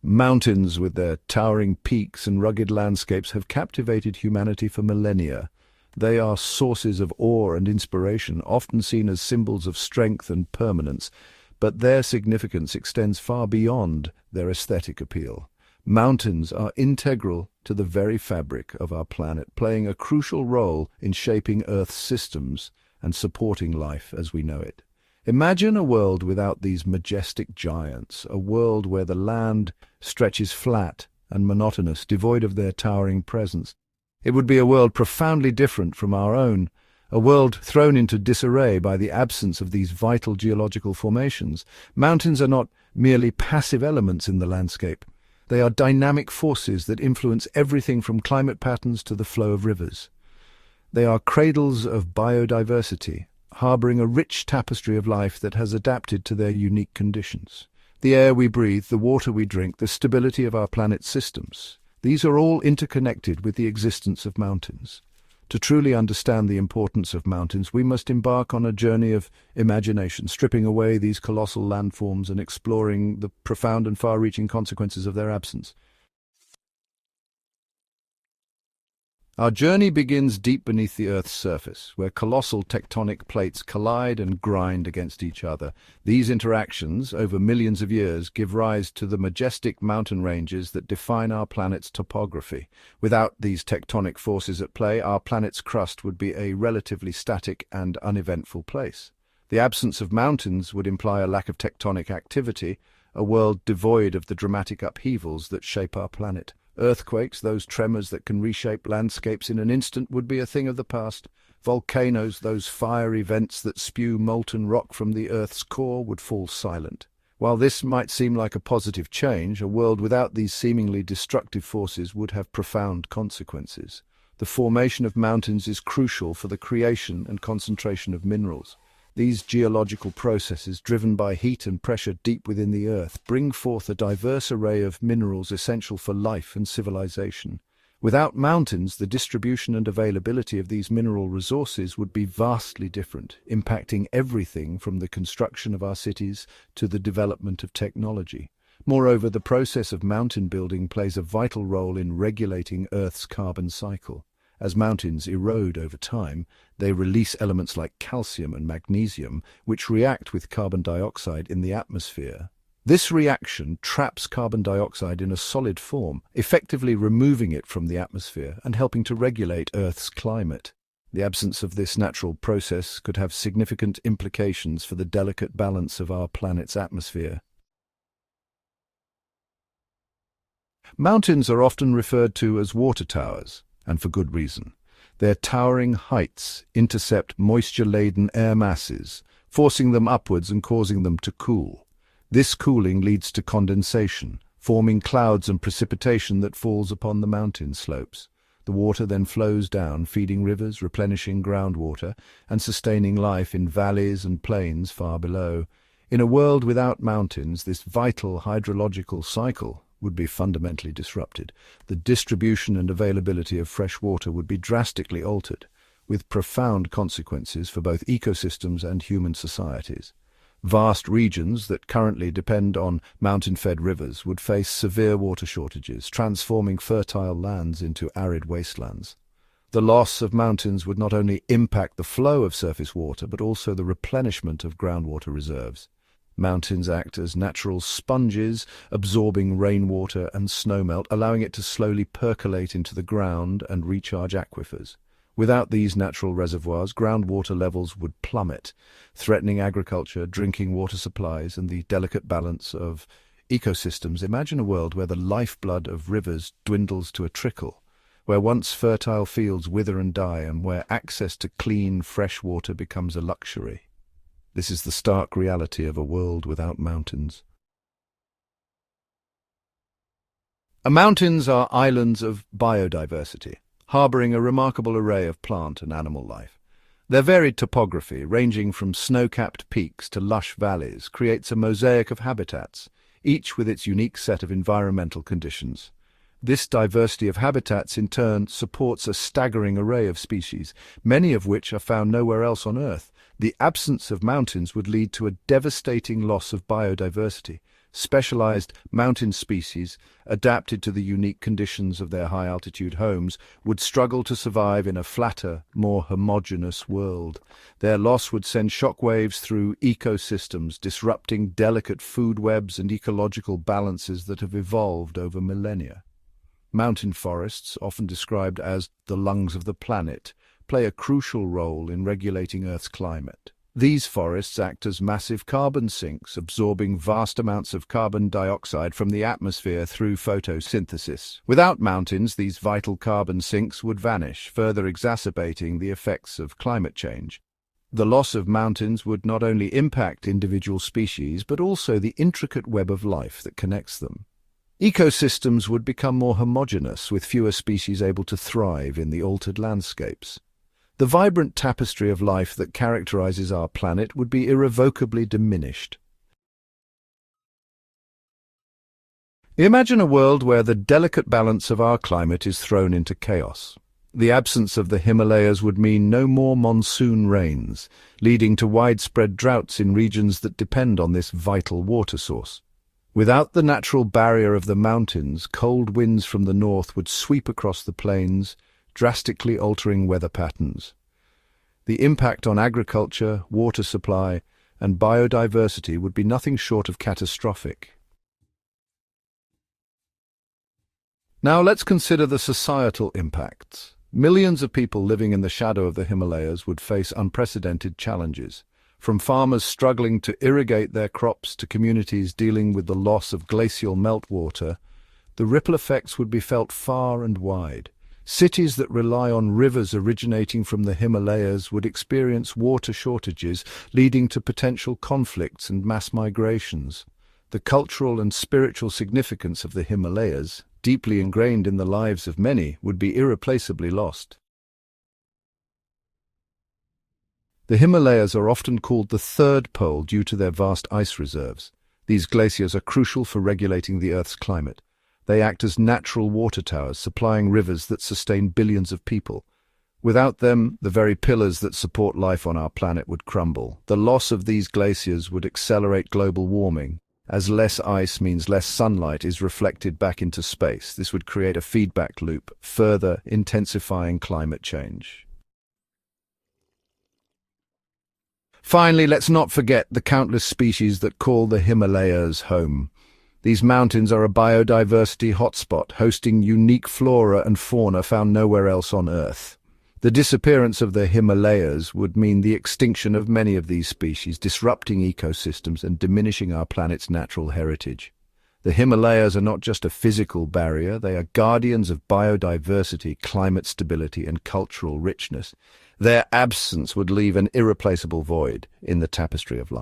Mountains with their towering peaks and rugged landscapes have captivated humanity for millennia. They are sources of awe and inspiration, often seen as symbols of strength and permanence, but their significance extends far beyond their aesthetic appeal. Mountains are integral to the very fabric of our planet, playing a crucial role in shaping Earth's systems and supporting life as we know it. Imagine a world without these majestic giants, a world where the land stretches flat and monotonous, devoid of their towering presence. It would be a world profoundly different from our own, a world thrown into disarray by the absence of these vital geological formations. Mountains are not merely passive elements in the landscape. They are dynamic forces that influence everything from climate patterns to the flow of rivers. They are cradles of biodiversity, harboring a rich tapestry of life that has adapted to their unique conditions. The air we breathe, the water we drink, the stability of our planet's systems, these are all interconnected with the existence of mountains. To truly understand the importance of mountains, we must embark on a journey of imagination, stripping away these colossal landforms and exploring the profound and far-reaching consequences of their absence. Our journey begins deep beneath the Earth's surface, where colossal tectonic plates collide and grind against each other. These interactions, over millions of years, give rise to the majestic mountain ranges that define our planet's topography. Without these tectonic forces at play, our planet's crust would be a relatively static and uneventful place. The absence of mountains would imply a lack of tectonic activity, a world devoid of the dramatic upheavals that shape our planet. Earthquakes, those tremors that can reshape landscapes in an instant, would be a thing of the past. Volcanoes, those fiery vents that spew molten rock from the Earth's core, would fall silent. While this might seem like a positive change, a world without these seemingly destructive forces would have profound consequences. The formation of mountains is crucial for the creation and concentration of minerals. These geological processes, driven by heat and pressure deep within the Earth, bring forth a diverse array of minerals essential for life and civilization. Without mountains, the distribution and availability of these mineral resources would be vastly different, impacting everything from the construction of our cities to the development of technology. Moreover, the process of mountain building plays a vital role in regulating Earth's carbon cycle. As mountains erode over time, they release elements like calcium and magnesium, which react with carbon dioxide in the atmosphere. This reaction traps carbon dioxide in a solid form, effectively removing it from the atmosphere and helping to regulate Earth's climate. The absence of this natural process could have significant implications for the delicate balance of our planet's atmosphere. Mountains are often referred to as water towers, and for good reason. Their towering heights intercept moisture-laden air masses, forcing them upwards and causing them to cool. This cooling leads to condensation, forming clouds and precipitation that falls upon the mountain slopes. The water then flows down, feeding rivers, replenishing groundwater, and sustaining life in valleys and plains far below. In a world without mountains, this vital hydrological cycle would be fundamentally disrupted. The distribution and availability of fresh water would be drastically altered, with profound consequences for both ecosystems and human societies. Vast regions that currently depend on mountain-fed rivers would face severe water shortages, transforming fertile lands into arid wastelands. The loss of mountains would not only impact the flow of surface water, but also the replenishment of groundwater reserves. Mountains act as natural sponges, absorbing rainwater and snowmelt, allowing it to slowly percolate into the ground and recharge aquifers. Without these natural reservoirs, groundwater levels would plummet, threatening agriculture, drinking water supplies, and the delicate balance of ecosystems. Imagine a world where the lifeblood of rivers dwindles to a trickle, where once fertile fields wither and die, and where access to clean, fresh water becomes a luxury. This is the stark reality of a world without mountains. Mountains are islands of biodiversity, harboring a remarkable array of plant and animal life. Their varied topography, ranging from snow-capped peaks to lush valleys, creates a mosaic of habitats, each with its unique set of environmental conditions. This diversity of habitats, in turn, supports a staggering array of species, many of which are found nowhere else on Earth. The absence of mountains would lead to a devastating loss of biodiversity. Specialized mountain species, adapted to the unique conditions of their high-altitude homes, would struggle to survive in a flatter, more homogeneous world. Their loss would send shockwaves through ecosystems, disrupting delicate food webs and ecological balances that have evolved over millennia. Mountain forests, often described as the lungs of the planet, play a crucial role in regulating Earth's climate. These forests act as massive carbon sinks, absorbing vast amounts of carbon dioxide from the atmosphere through photosynthesis. Without mountains, these vital carbon sinks would vanish, further exacerbating the effects of climate change. The loss of mountains would not only impact individual species, but also the intricate web of life that connects them. Ecosystems would become more homogeneous, with fewer species able to thrive in the altered landscapes. The vibrant tapestry of life that characterizes our planet would be irrevocably diminished. Imagine a world where the delicate balance of our climate is thrown into chaos. The absence of the Himalayas would mean no more monsoon rains, leading to widespread droughts in regions that depend on this vital water source. Without the natural barrier of the mountains, cold winds from the north would sweep across the plains, drastically altering weather patterns. The impact on agriculture, water supply, and biodiversity would be nothing short of catastrophic. Now let's consider the societal impacts. Millions of people living in the shadow of the Himalayas would face unprecedented challenges, from farmers struggling to irrigate their crops to communities dealing with the loss of glacial meltwater. The ripple effects would be felt far and wide. Cities that rely on rivers originating from the Himalayas would experience water shortages, leading to potential conflicts and mass migrations. The cultural and spiritual significance of the Himalayas, deeply ingrained in the lives of many, would be irreplaceably lost. The Himalayas are often called the third pole due to their vast ice reserves. These glaciers are crucial for regulating the Earth's climate. They act as natural water towers, supplying rivers that sustain billions of people. Without them, the very pillars that support life on our planet would crumble. The loss of these glaciers would accelerate global warming. As less ice means less sunlight is reflected back into space, this would create a feedback loop, further intensifying climate change. Finally, let's not forget the countless species that call the Himalayas home. These mountains are a biodiversity hotspot, hosting unique flora and fauna found nowhere else on Earth. The disappearance of the Himalayas would mean the extinction of many of these species, disrupting ecosystems and diminishing our planet's natural heritage. The Himalayas are not just a physical barrier, they are guardians of biodiversity, climate stability, and cultural richness. Their absence would leave an irreplaceable void in the tapestry of life.